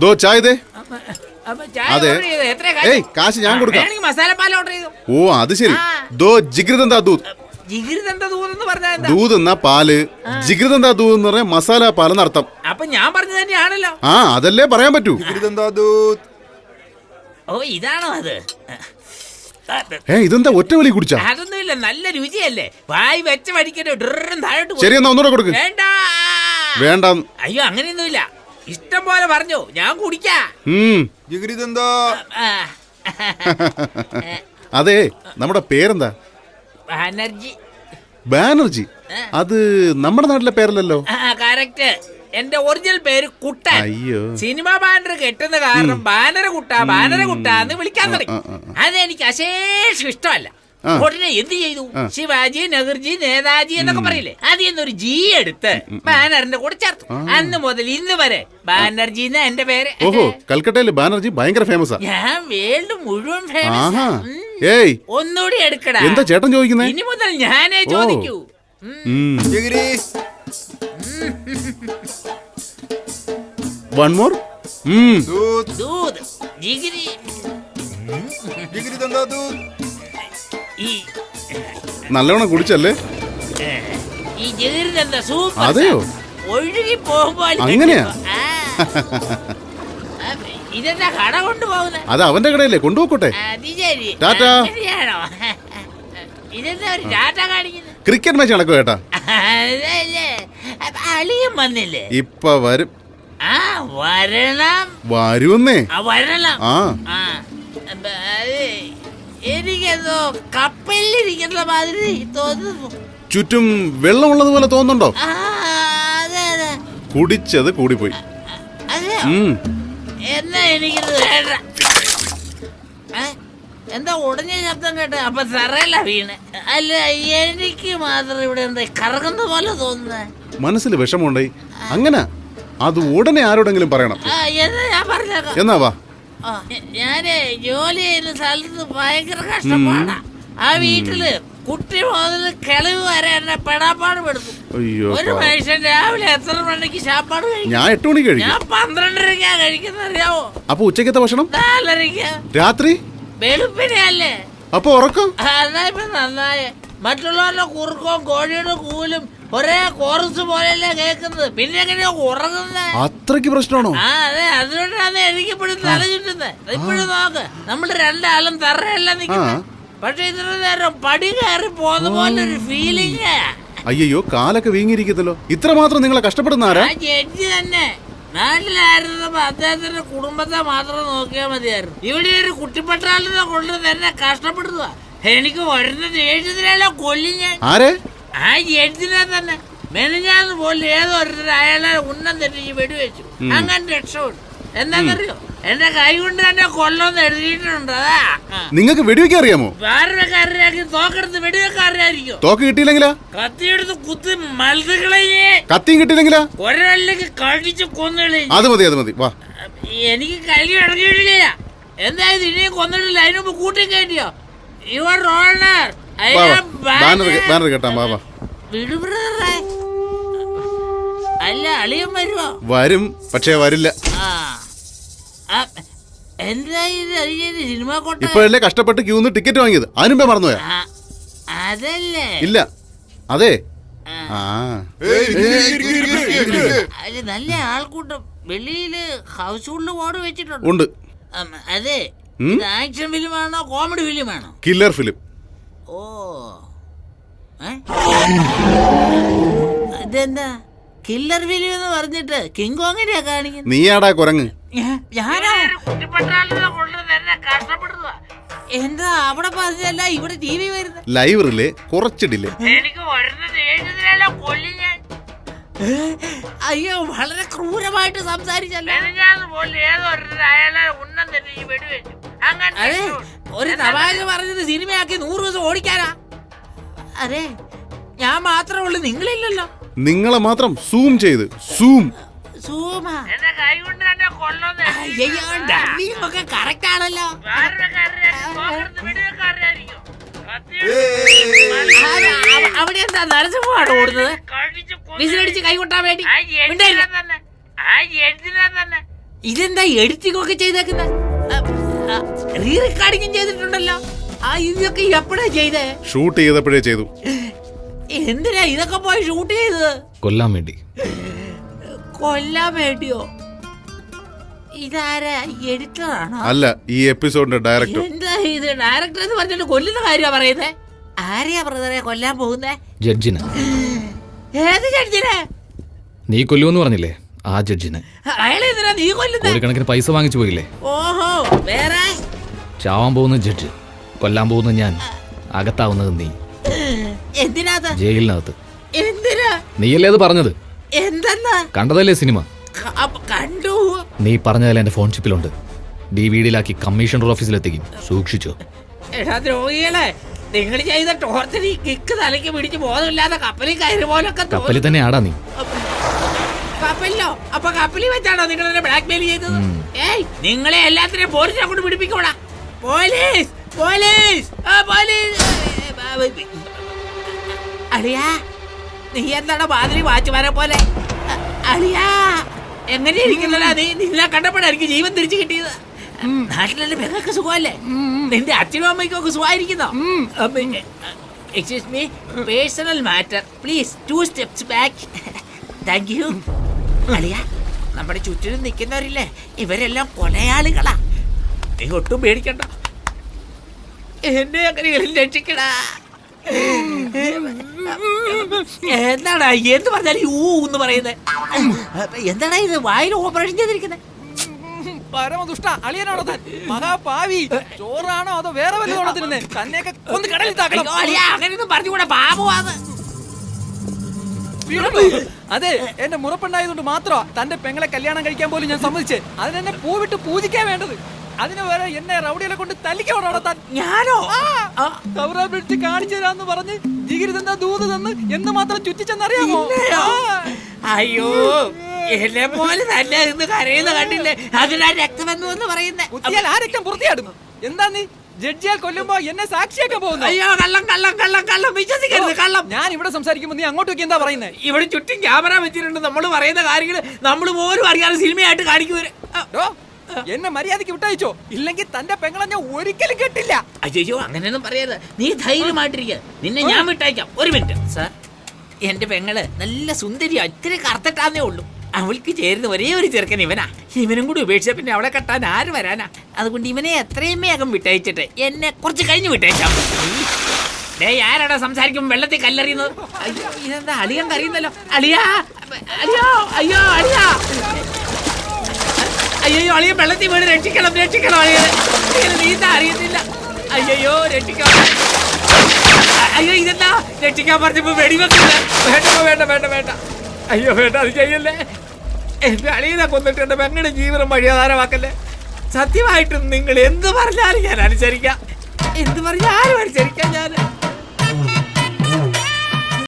ദോ ചായ ദേ. അതെ. ഏയ് കാശ് ഞാൻ കൊടുക്കാം. മസാലപ്പാൽ ഓർഡർ ചെയ്തു. ഓ അത് ശരി. ദോ ജിഗ്രിതെന്താ ദൂത്. ദൂത് എന്നാ പാല്, ജിഗ്രിതെന്താ ദൂത് എന്ന് പറഞ്ഞാൽ മസാല പാലെന്ന് അർത്ഥം. അപ്പൊ ഞാൻ പറഞ്ഞത് തന്നെയാണല്ലോ. ആ അതല്ലേ പറയാൻ പറ്റൂ. ഓ ഇതാണോ അത്? ഇതെന്താ ഒറ്റ വലി കുടിച്ചാ? അതൊന്നുമില്ല, നല്ല രുചിയല്ലേ. വായി വെച്ച വടിക്കട്ടെ. ശരി എന്നാ ഒന്നുകൂടെ കൊടുക്ക്. വേണ്ട വേണ്ട. അയ്യോ അങ്ങനെയൊന്നുമില്ല, ഇഷ്ടം പോലെ പറഞ്ഞു, ഞാൻ കുടിക്കാം. അതെ, നമ്മുടെ പേരെന്താ? ബാനർജി. ബാനർജി? അത് നമ്മുടെ നാട്ടിലെ പേരല്ലല്ലോ. കറക്റ്റ്. എന്റെ ഒറിജിനൽ പേര് കുട്ടൻ. അയ്യോ, സിനിമ ബാനർ കെട്ടുന്ന കാരണം ബാനര കുട്ടാന്ന് വിളിക്കാൻ തുടങ്ങി. അതെനിക്ക് അശേഷം ഇഷ്ടമല്ല. ഉടനെ എന്ത് ചെയ്തു, ശിവാജി, നെഹ്റുജി, നേതാജി എന്നൊക്കെ പറയില്ലേ, അതിൽ നിന്നൊരു ജി എടുത്ത് ബാനറിന്റെ കൂടെ ചേർത്തു. അന്ന് മുതൽ ഇന്ന് വരെ ബാനർജി എന്ന എന്റെ പേര്. ഓഹോ, കൽക്കട്ടയില് ബാനർജി ഭയങ്കര ഫേമസ്. ഞാൻ വേൾഡ് മുഴുവൻ ഫേമസ്. ഒന്നുകൂടി എടുക്കടാ. എന്താ ചേട്ടൻ ചോദിക്കുന്നേ? ഇനി മുതൽ ഞാനേ ചോദിക്കൂ. One more. നല്ലവണ്ണം കുടിച്ചല്ലേ? അതെയോ? ഒഴുകി പോകുമ്പോ അങ്ങനെയാ? ഇതെന്താ കട കൊണ്ടുപോകുന്നത്? അത് അവന്റെ കടയല്ലേ, കൊണ്ടുപോക്കോട്ടെ. ടാറ്റാ. ഇതെന്താ ഒരു ടാറ്റ കാണിക്കുന്നത്? ക്രിക്കറ്റ് മാച്ച് നടക്കും ചേട്ടാ. അളിയൻ വന്നില്ലേ? ഇപ്പൊ വരും. വരണം. വരുന്നേ. വരണം. എനിക്കെന്തോ കപ്പലിരിക്കുന്ന മാതിരി തോന്നുന്നു. ചുറ്റും വെള്ളമുള്ളത് പോലെ തോന്നുന്നുണ്ടോ? അതെ അതെ. കുടിച്ചത് കൂടിപ്പോയി. എന്നാ എനിക്കിത് വേണ്ട. എന്താ ഉടഞ്ഞ ശബ്ദം കേട്ട? അപ്പൊ തറയല്ല വീണ്. അല്ല, എനിക്ക് മാത്രം ഇവിടെ എന്താ കറങ്ങുന്ന പോലെ തോന്നുന്നേ. മനസ്സിൽ വിഷമമുണ്ടായി. അങ്ങനെ അത് ഉടനെ ആരോടെങ്കിലും പറയണം. എന്നാ ഞാൻ പറഞ്ഞേക്കാം. എന്നാ വാ. ഞാന് ജോലി ചെയ്യുന്ന സ്ഥലത്ത് ഭയങ്കര കഷ്ടപ്പാടാ. ആ വീട്ടില് കുട്ടി മുതൽ കിളവ് വരെ എന്നെ പെടാപ്പാട് പെടുത്തും. ഒരു മനുഷ്യൻ രാവിലെ എത്ര മണിക്ക് ശാപ്പാട് കഴിക്കും? ഞാൻ 8 മണിക്ക് കഴിക്കും. ഞാൻ 12:30 കഴിക്കുന്ന അറിയാവോ? അപ്പൊ ഉച്ചക്കത്തെ ഭക്ഷണം 4:30. രാത്രി വെളുപ്പിനെയല്ലേ? അപ്പൊ ഉറക്കം? അതാ ഇപ്പൊ നന്നായേ. മറ്റുള്ളവരുടെ കുറുക്കവും കോഴിയുടെ കൂലും ഒരേ കോറസ് പോലെയല്ലേ കേൾക്കുന്നത്. പിന്നെ എങ്ങനെയാ ഉറങ്ങുന്നത്? അത്രയ്ക്ക് പ്രശ്നമാണോ? അതെ, അതുകൊണ്ടാണ് എനിക്ക് ഇപ്പോഴും തല ചുറ്റുന്നത്. ഇപ്പോഴും നോക്ക്, നമ്മള് രണ്ടാളും തറയല്ല നിൽക്കുന്നത്. പക്ഷെ ഇത്ര നേരം പടി കയറി പോകുന്ന പോലെ ഒരു ഫീലിംഗ്. അയ്യോ, കാലൊക്കെ വീങ്ങിയിരിക്കത്തല്ലോ. ഇത്ര മാത്രം നിങ്ങളെ കഷ്ടപ്പെടുന്ന ആരാ? ജഡ്ജി തന്നെ. നാട്ടിലായിരുന്നപ്പോ അദ്ദേഹത്തിന്റെ കുടുംബത്തെ മാത്രം നോക്കിയാൽ മതിയായിരുന്നു. ഇവിടെ ഒരു കുട്ടിപ്പട്ടാളിനെ കൊണ്ട് തന്നെ കഷ്ടപ്പെടുക. എനിക്ക് വരുന്ന ദേഷ്യത്തിലല്ല കൊല്ലും ഞാൻ. ആ ജഡ്ജിനെ തന്നെ. മെനഞ്ഞാന്ന് പോലും ഏതോ അയാളെ ഉന്നം തെറ്റിച്ച് വെടിവെച്ചു. അങ്ങനെ രക്ഷപ്പെട്ടു. എന്താന്നറിയോ, എന്റെ കൈ കൊണ്ട് തന്നെ കൊല്ലൊന്ന് എഴുതിയിട്ടുണ്ട്. അതാ. നിങ്ങൾക്ക് വെടിവെക്കാൻ അറിയാമോ? വേറൊരു കാര്യം തോക്കെടുത്ത് വെടിവെക്കാൻ അറിയായിരിക്കും. തോക്ക് കിട്ടിയില്ലെങ്കിലാ? കത്തിയെടുത്ത് കുത്തി മത്സകളെ. കത്തിയും കിട്ടിയില്ലെങ്കിലാ? ഒരാളിലേക്ക് കടിച്ച് കൊന്നുകളെ. അത് മതി, അത് മതി. വാ. എനിക്ക് കൈ ഇറങ്ങിയിട്ടില്ല. എന്തായാലും ഇനിയും കൊന്നിട്ടില്ല. അതിനുമ്പ് കൂട്ടി കയറ്റിയോ? Your honour. ബാനർ കേട്ടാ. വാ. അല്ല, അളിയൻ വരുമോ? വരും, പക്ഷേ വരില്ല. സിനിമ ഇപ്പോഴല്ലേ കഷ്ടപ്പെട്ട് ക്യൂന്ന് ടിക്കറ്റ് വാങ്ങിയത്? അതിനുമ്പേ മറന്നുപോയാ? അതല്ലേ. ഇല്ല. അതെ. നല്ല ആൾക്കൂട്ടം. വെളിയില് ഹൗസ് ഹോൾഡ് ബോർഡ് വെച്ചിട്ടുണ്ട്. ഉണ്ട്. അതെ. ആക്ഷൻ ഫിലിമാണോ കോമഡി ഫിലിമാണോ? Killer film. ഓ, ഇതെന്താ കില്ലർ ഫിലിം എന്ന് പറഞ്ഞിട്ട് കിങ് കോങ്ങിനെയാ കാണിക്കുന്നത്? നീയാടാ കുരങ്ങ്. എന്താ അവിടെ പറഞ്ഞല്ല ഇവിടെ ടി വി വരുന്നത്? ലൈബ്രറിയിലെ കുറച്ച് ഡിലേ. എനിക്ക് കൊല്ലും ഞാൻ. അയ്യോ, വളരെ ക്രൂരമായിട്ട് സംസാരിച്ചല്ലോ. അതെ, ഒരു തമാശ പറഞ്ഞത് സിനിമയാക്കി 100 ദിവസം ഓടിക്കാനാ. അതെ, ഞാൻ മാത്രമേ ഉള്ളൂ, നിങ്ങളില്ലല്ലോ. നിങ്ങളെ മാത്രം സൂം ചെയ്ത് കറക്റ്റ് ആണല്ലോ. അവിടെ എന്താ നരസിംഹമാണ് ഓടുന്നത്? വിസിലടിച്ച് കൈകൊട്ടാൻ വേണ്ടി. ഇതെന്താ എഡിറ്റിംഗ് ഒക്കെ ചെയ്തേക്കുന്ന? റീ റെക്കോർഡിംഗും ചെയ്തിട്ടുണ്ടല്ലോ. ഇതൊക്കെ എപ്പോഴാ ചെയ്തേ? ഷൂട്ട് ചെയ്തപ്പോഴേ ചെയ്തു. എന്തിനാ ഇതൊക്കെ പോയി ഷൂട്ട് ചെയ്തത്? കൊല്ലാൻ വേണ്ടി. കൊല്ലാൻ വേണ്ടിയോ? ഇതാരാ? എഡിറ്ററാണോ? അല്ല, ഈ എപ്പിസോഡിന്റെ ഡയറക്ടർ. എന്താ ഇത് ഡയറക്ടർ എന്ന് പറഞ്ഞിട്ട് കൊല്ലുന്ന കാര്യമാ പറയുന്നേ? ആരെയാ ബ്രദറെ കൊല്ലാൻ പോകുന്നേ? ജഡ്ജിനെ. ഏത് ജഡ്ജിനെ? നീ കൊല്ലുമെന്ന് പറഞ്ഞില്ലേ, ആ ജഡ്ജിനെ. അയാളെ എന്തിനാ നീ കൊല്ലുന്നേ? കോടിക്കണക്കിന് പൈസ വാങ്ങിച്ചു പോയില്ലേ? ഓഹോ, വേറെ? ചാവാൻ പോകുന്ന ജഡ്ജ്, കൊല്ലാൻ പോകുന്ന ഞാൻ, അകത്താവുന്നത് നീ. എന്തിനാ? ജയിലിനകത്ത്. എന്തിനാ? നീയല്ലേ അത് പറഞ്ഞത്? എന്തെന്നാ? കണ്ടതല്ലേ സിനിമ? കണ്ടു. നീ പറഞ്ഞതല്ലേ എന്റെ ഫോൺ ചിപ്പിലുണ്ട്. DVD കമ്മീഷണർ ഓഫീസിലെത്തിക്കും, സൂക്ഷിച്ചോ. എടാ ദ്രോഹികളെ, നിങ്ങൾ ചെയ്ത ടോർച്ചർ ഈ കിക്ക് തലയ്ക്ക് പിടിച്ച് ബോധമില്ലാതെ കപ്പലിൽ കയറി പോലൊക്കെ. കപ്പലിൽ തന്നെ ആടാ നീ. കപ്പലിലോ? അപ്പൊ കപ്പലിൽ വെച്ചാണോ നിങ്ങൾ എന്നെ ബ്ലാക്ക് മെയിൽ ചെയ്തത്? ഏയ്, നിങ്ങളെ എല്ലാത്തിനെയും പോലീസിനെ കൊണ്ട് പിടിപ്പിക്കോടാ. Police, police, police. അളിയാ, നീ എന്താണ് മാതിരി വാച്ചുമാരെ പോലെ? അളിയാ, എങ്ങനെ ഇരിക്കുന്നല്ല നീ? നിന്നെ കണ്ടപ്പോഴായിരിക്കും ജീവൻ തിരിച്ചു കിട്ടിയത്. നാട്ടിലെ പെങ്ങൾക്ക് സുഖമല്ലേ? നിന്റെ അച്ഛനും അമ്മയ്ക്കും ഒക്കെ സുഖമായിരിക്കുന്നോ? Excuse me, personal matter please 2 steps back. Thank you. അളിയാ, നമ്മുടെ ചുറ്റിനും നിൽക്കുന്നവരില്ലേ, ഇവരെല്ലാം കൊലയാളികളാ. നീ ഒട്ടും പേടിക്കണ്ട, എന്നെ അങ്ങനെയെങ്കിലും രക്ഷിക്കടാ. എന്താടാ എന്ത് പറഞ്ഞാലും ഊന്ന് പറയുന്നത്? എന്താടാ ഇത് വായിൽ ഓപ്പറേഷൻ ചെയ്തിരിക്കുന്നത്? പരമദുഷ്ട അളിയനാണോ താൻ? മഹാപാവി. ചോറാണോ അതോ വേറെ വല്ലതാണോ തിന്നെ? തന്നെയൊക്കെ ഒന്ന് കടലിൽ താക്കണം. അങ്ങനെയൊന്നും പറഞ്ഞുകൂടെ, പാപമാണ്. അതെ, എന്റെ മുറപ്പെണ്ണായതുകൊണ്ട് മാത്രമാ തന്റെ പെങ്ങളെ കല്യാണം കഴിക്കാൻ പോലും ഞാൻ സമ്മതിച്ചേ. അതിനെന്നെ പൂവിട്ട് പൂജിക്കാൻ വേണ്ടത്. അതിന് വരെ എന്നെ റൗഡികളെ കൊണ്ട് തല്ലിക്കോടാ താൻ. ഞാനോ? കവറാ പിടിച്ച് കാണിച്ചു തരാന്ന് പറഞ്ഞ് ജിഗിരി തന്ന ദൂത് തന്ന് എന്ന് മാത്രം ചുറ്റിച്ചെന്നറിയാമോ? അയ്യോ, എന്നെ പോലെ തന്നെ ഇന്ന് കരയുന്ന കണ്ടില്ലേ? അതിനാ രക്തമെന്നു എന്ന് പറയുന്നേ. ആ രക്തം പുറത്തിയാടുന്നു. എന്താ നീ ജഡ്ജിയാൽ കൊല്ലുമ്പോ എന്നെ സാക്ഷിയാക്കാൻ പോകുന്നു? അയ്യോ, കള്ളം കള്ളം കള്ളം കള്ളം, വിശ്വസിക്കരുത്, കള്ളം. ഞാൻ ഇവിടെ സംസാരിക്കുമ്പോ നീ അങ്ങോട്ടേക്ക് എന്താ പറയുന്നത്? ഇവിടെ ചുറ്റും ക്യാമറ വെച്ചിട്ടുണ്ട്. നമ്മൾ പറയുന്ന കാര്യങ്ങൾ നമ്മൾ പോലും അറിയാതെ സിനിമയായിട്ട് കാണിക്കുവരെ. എന്നെ മര്യാദക്ക് വിട്ടയച്ചോ, ഇല്ലെങ്കിൽ തന്റെ പെങ്ങളെ ഞാൻ ഒരിക്കലും കെട്ടില്ല. അയ്യോ, അങ്ങനെയൊന്നും പറയരുത്. നീ ധൈര്യമായിട്ടിരിക്കുക, നിന്നെ ഞാൻ വിട്ടയക്കാം. ഒരു മിനിറ്റ് സാർ. എന്റെ പെങ്ങള് നല്ല സുന്ദരിയാ, ഇത്തിരി കറുത്തിട്ടാന്നേ ഉള്ളൂ. അവൾക്ക് ചേരുന്ന ഒരേ ഒരു ചെറുക്കൻ ഇവനാ. ഇവനും കൂടി ഉപേക്ഷിച്ച പിന്നെ അവളെ കെട്ടാൻ ആര് വരാനാ? അതുകൊണ്ട് ഇവനെ എത്രയും വേഗം വിട്ടയച്ചിട്ട് എന്നെ കുറച്ച് കഴിഞ്ഞ് വിട്ടയച്ചാം. ആരാടാ സംസാരിക്കുമ്പോ വെള്ളത്തിൽ കല്ലെറിയുന്നത്? അയ്യോ, ഇതെന്താ അളിയൻ കറിയുന്നല്ലോ? അളിയാ, അയ്യോ, അയ്യോ, അളിയാ, അയ്യോ, അളിയൻ വെള്ളത്തിൽ വീണ് രക്ഷിക്കണം, രക്ഷിക്കണം. അളിയനെ നീന്താ അറിയത്തില്ല. അയ്യോ, രക്ഷിക്കണം. അയ്യോ, ഇതെന്താ രക്ഷിക്കാൻ പറഞ്ഞപ്പോ വെടിവെക്കില്ല. വേണ്ട വേണ്ട വേണ്ട വേണ്ട. അയ്യോ വേണ്ട, അത് ചെയ്യല്ലേ. എന്റെ അളിയനെ കൊന്നിട്ട് എന്റെ പെങ്ങളുടെ ജീവിതം വഴിയാധാരമാക്കല്ലേ. സത്യമായിട്ടും നിങ്ങൾ എന്ത് പറഞ്ഞാലും ഞാൻ അനുസരിക്കാം. എന്ത് പറഞ്ഞാലും അനുസരിക്കാം ഞാൻ.